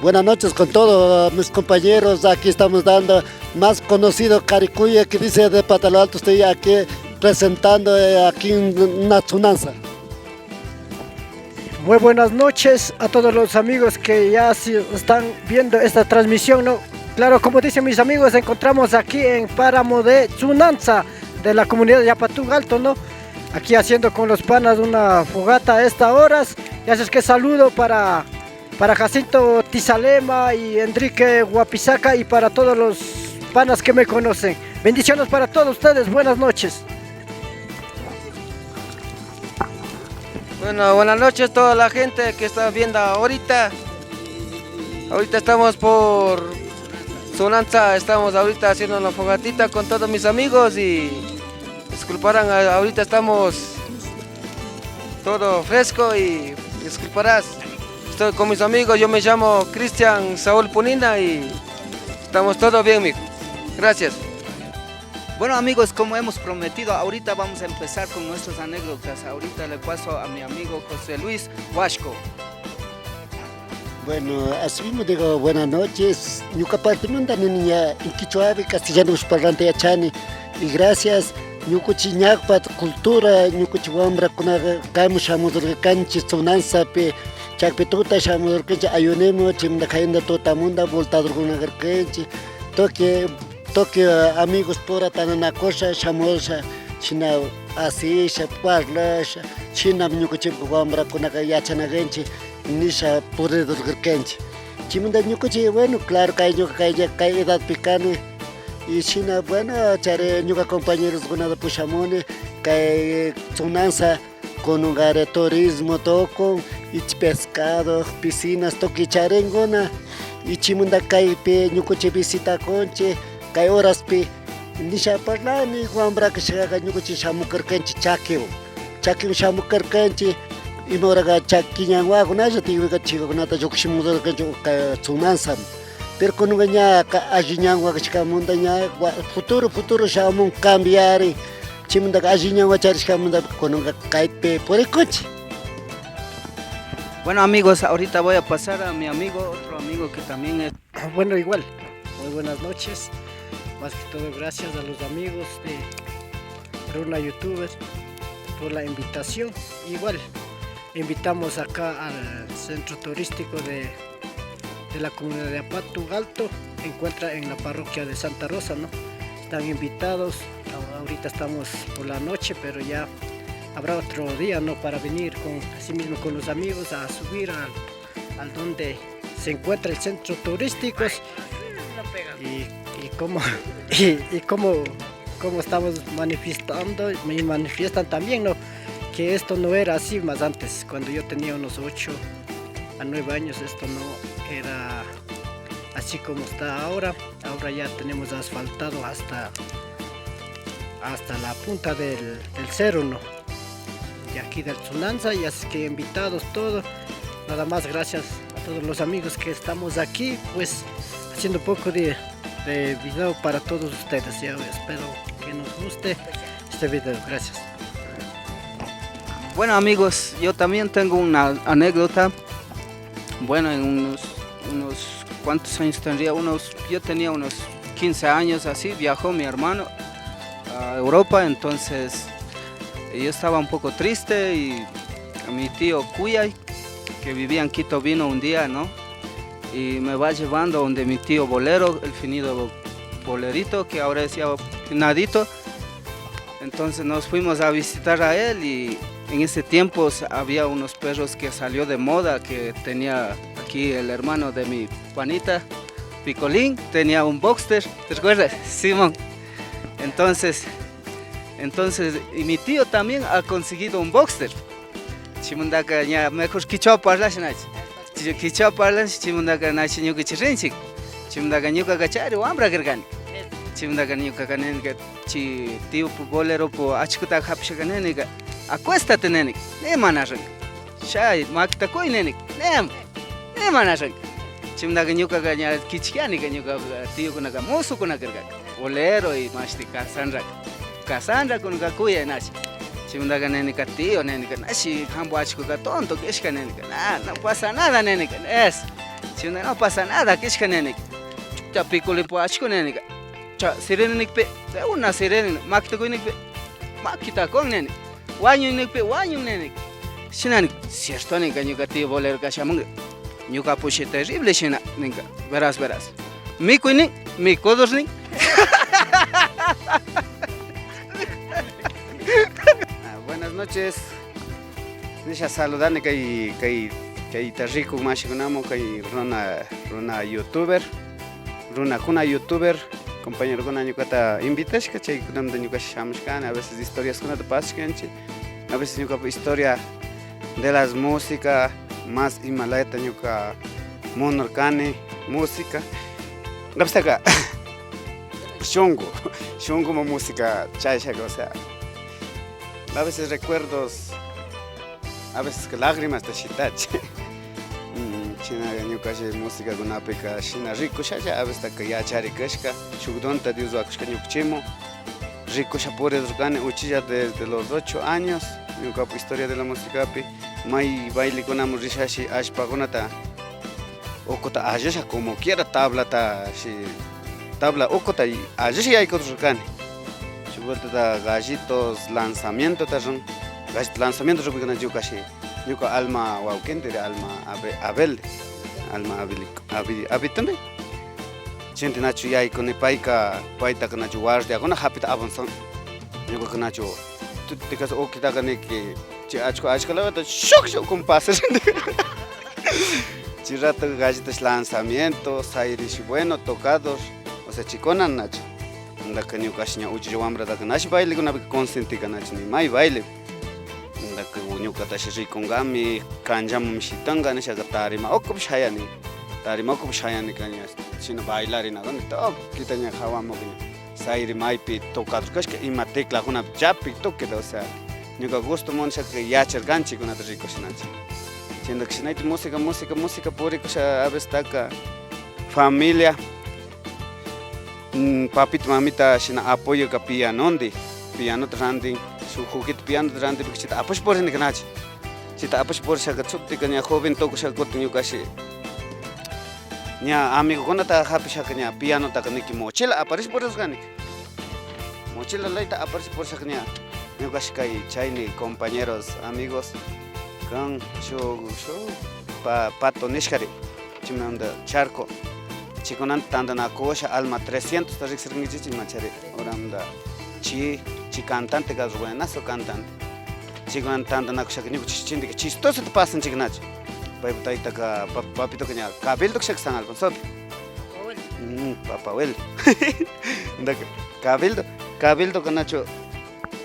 Buenas noches con todos mis compañeros. Aquí estamos dando más conocido Caricuya, que dice de Patalo Alto. Estoy aquí presentando aquí una tsunanza. Muy buenas noches a todos los amigos que ya están viendo esta transmisión, ¿no? Claro, como dicen mis amigos, encontramos aquí en Páramo de Tsunanza, de la comunidad de Yapatú Alto, ¿no? Aquí haciendo con los panas una fogata a estas horas. Y así es que saludo para Jacinto Tizalema y Enrique Guapizaca y para todos los panas que me conocen. Bendiciones para todos ustedes, buenas noches. Bueno, buenas noches a toda la gente que está viendo ahorita. Ahorita estamos por Tsunanza, estamos ahorita haciendo una fogatita con todos mis amigos y disculparán, ahorita estamos todo fresco y disculparás. Estoy con mis amigos, yo me llamo Cristian Saúl Punina y estamos todo bien, mijo. Gracias. Bueno amigos, como hemos prometido, ahorita vamos a empezar con nuestras anécdotas. Ahorita le paso a mi amigo José Luis Huasco. Bueno, así mismo digo buenas noches. Ñucapalpi nunda niña inquichuabi castellano parlante achani. Y gracias ñukuchi ñakpat cultura ñukuchi wambra kunaga kaymu shamudurkanchi Tsunanzapi chakpi tuta shamudurkanchi ayunemo chimda kayinda tutamunda voltadurkunagarkanchi toque amigos pura tananakosha shamulsha china asisha parlasha china ñukuchi wambra kunaga yachanaganchi nisha puridurkanchi chimda ñukuchi bueno claro kay edad picane y china bueno chare ñuka compañeros gunada pushamone kay Tsunanza con un lugar de turismo toco y pescado piscinas toki charengona y chimunda kay pe ñukuchi visita conche kay horas pe nisha parlani wambra que shaga ñukuchi shamukarkanchi chakiw shamukarkanchi y moraga chakiñanwa kunalla tiwiga chiga kunata llukshimudarkanchi Tsunanza. Pero con un gaña ajiñangua que chica montaña futuro shamun cambiar y chimunda ajiñangua charishkamunda con un caipe por el coche. Bueno amigos, ahorita voy a pasar a mi amigo, otro amigo que también es... Bueno, igual, muy buenas noches. Más que todo gracias a los amigos de Runa Youtuber por la invitación. Igual, invitamos acá al centro turístico de la comunidad de Yapatú Alto, encuentra en la parroquia de Santa Rosa, ¿no? Están invitados, ahorita estamos por la noche, pero ya habrá otro día, ¿no? Para venir así mismo con los amigos a subir al donde se encuentra el centro turístico y cómo estamos manifestando, me manifiestan también, ¿no? Que esto no era así más antes, cuando yo tenía unos 8 a 9 años, esto no era así como está ahora. Ahora ya tenemos asfaltado hasta la punta del cerro, ¿no? De aquí del Tsunanza, y así que invitados todos. Nada más gracias a todos los amigos que estamos aquí, pues haciendo un poco de video para todos ustedes. Ya espero que nos guste este video. Gracias. Bueno amigos, yo también tengo una anécdota. Bueno, en unos ¿cuántos años tendría? Yo tenía unos 15 años así, viajó mi hermano a Europa, entonces yo estaba un poco triste y mi tío Cuyay, que vivía en Quito, vino un día, ¿no? Y me va llevando donde mi tío Bolero, el finido Bolerito, que ahora decía Finadito. Entonces nos fuimos a visitar a él y en ese tiempo había unos perros que salió de moda, que tenía aquí el hermano de mi panita, Picolín, tenía un boxer, ¿te recuerdas? Simón. Entonces, y mi tío también ha conseguido un boxer. Chimundaka ya mejor quichua parlas nach. Quichua parlas chimundaka nach ñuka chirinchik. Chimundaka ñuka gachari wambra gergani. Chimundaka ñuka kanen chi tío Bolero po achkuta hapshaga neniga. Acuéstate, nenek, ne manarang. Shay, makta koy nenek, ne manarang. Chimdaga ñuka gaña kichkiani ñuka tío kunaga mozo kunaga Bolero y mashti Cassandra kunaga kuya nash. Chimdaga nenek tío nenek nashi hambo achkuga tonto keshka nenek. No pasa nada nenek. Es. China no pasa nada, que es genénico. Ya pico le puedo hacer genénica. Cha sirena nikpe, una sirena, makita ko nikpe, makita ko nene. Wanyo nikpe, wanyo nene. Shina cierto nika ñuka tío bolero kashamunga. Ñuka pushi terrible shina nika. Verás. Mi kuini, mi kodos nik. Buenas noches. Nisha saludane kay tarriku mashikunamo kay runa youtuber. Runa kuna youtuber. Compañero kuna ñukata invitashka chay kunamda ñuka shamashkani, a veces historias kunata pasashkanchi. A veces ñuka historia de las música más himalaya ñuka monorkani música. Gapsaka shungo mo música chayshaka, o sea, a veces recuerdos, a veces que lágrimas te shitachi. China ñuka música kunapika shina rikusha, a veces que ya charikashka, shugdonta Dios wakushka ñukchimo. Rikusha puridurkani uchilla desde los 8 años. Ñuka historia de la música pi may baile kunamo rishashi ashpagunata okota ayasha como quiera tabla okota ayasha yaykuturkani. Shuburta gallitos lanzamiento tarun gallito lanzamiento rubikana ñuka alma waukente alma abel también. Gente nacho yaykuni payka nacho guardiakuna hapita avanzan. Ñuka kanacho tikas okitagani que achkalawata shok compasas. Chirata gallitos lanzamientos, aires bueno tocados, o sea chicona nacho. Ndaka ñuka shña uchi wambra daka nashi baile kuna consentiga nacho ni may baile. Ndaka ñuka tashi rikungami kanjam shitanga nishaga tarima okupsh hayani. Tarima okupsh hayani kanya china bailarina gani top kitaña hawamo sairi maypi tocados kashka ima tecla kuna chapi toqueda, o sea ñuka gusto moncha que yacharganchi kunata rikushinachi. Chenda kishinaiti música purikusha a veces taka familia. Papito mamita shina apoyo ka piano randi, su juguete piano randi porque chita apoyo por nikanachi. Chita apoyo por shaka tsukti kanya joven tokusha kotu ñukashi. Nya amigo kunata hapishaka nya piano taka niki mochila aparece por eso ganik. Mochila laita aparece por shaka nya ñukashi kay chayni compañeros amigos kan pato nishkari chimnanda charco chikunanta tandana kosha alma 300 tarik sirngichi machari oramda chi cantante gas buenazo cantante chikunanta tandana kosha ñuka chichindi que chistoso te pasan chiknachi payputaita ka papito kanya cabello kshak sanal con sopi papawel ndak cabello kanacho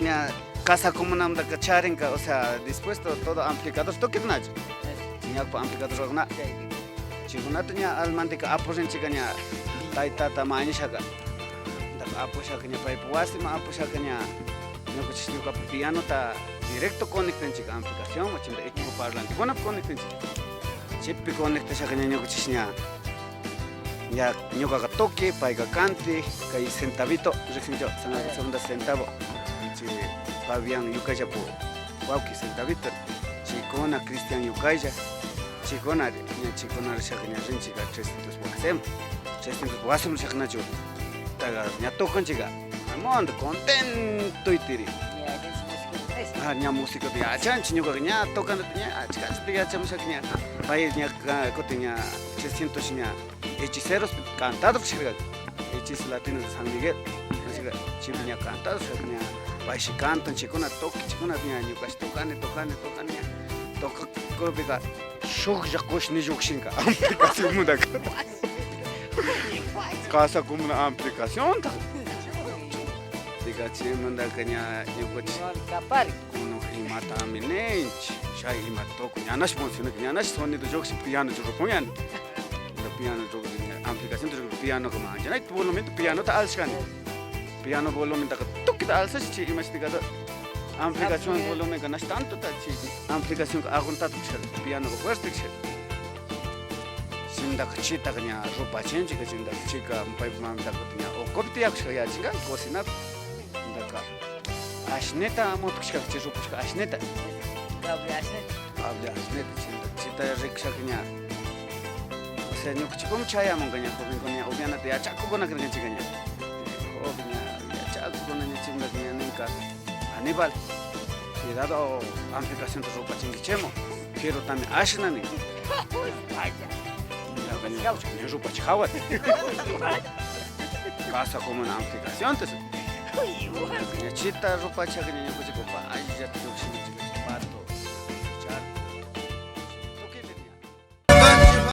nya casa como namda kacharinka, o sea, dispuesto todo amplificador toque nacho. Nya pa amplificador na. Chigunata nya almantika aposen chikanya taita tamaño shaka. Ndak aposha kanya paipuasi ma aposha kanya ñuka chishñuka piano ta directo conecten chika amplificación machimda equipo parlante kona conecten chika. Chipi conecta shaka ñuka chishña. Ya ñuka ka toque paiga cante kay centavito rexinjo segunda centavo. Fabián Yukaya po Wauki centavito chicona Cristian Yukaya chicona shaknya rinchiga 300 wasem shakna chu taga nya tokan chiga amond contento itiri nya música de achan chiñuga nya tokan nya achkas de acham shaknya pai nya kotinya 300 nya hechiceros cantados shakga hechis latinos de San Miguel shakga chinya cantados shaknya Baishi cantan chikuna toki chikuna nya ñukash tokane nya toka kopika shuk jakosh ni jukshinka aplicación mudaka casa como una aplicación ta diga chimanda kanya ñukash kapari kuno imata minech shay imatoko ñanash funciona ñanash sonido jokshi piano jukoyan la piano jok aplicación jok piano como ya hay volumen piano ta alskan piano volumen ta kita alsas chi investigado amplificación volumen ganas tanto ta chi amplificación agunta piano ko fuerte chi sinda chita kanya ropa change ka sinda chika pai mam ta kotnya o kopti yak ya chinga cocina ndaka ashneta motkshka chi ropa ashneta cable ashneta sinda chita riksha kanya o sea, ñuqachikumi chayamun gaña jovenkuna upianata yachakukuna karkanchik gaña. Joven yachakukuna ñachimda gaña ninka Aníbal, cuidado amplificación de ropa chingichemo. Quiero también ashnani. Ya gaña ni ropa chihawat. Casa como una amplificación, gaña chita ropa chagaña ñuqachikupa ay ya te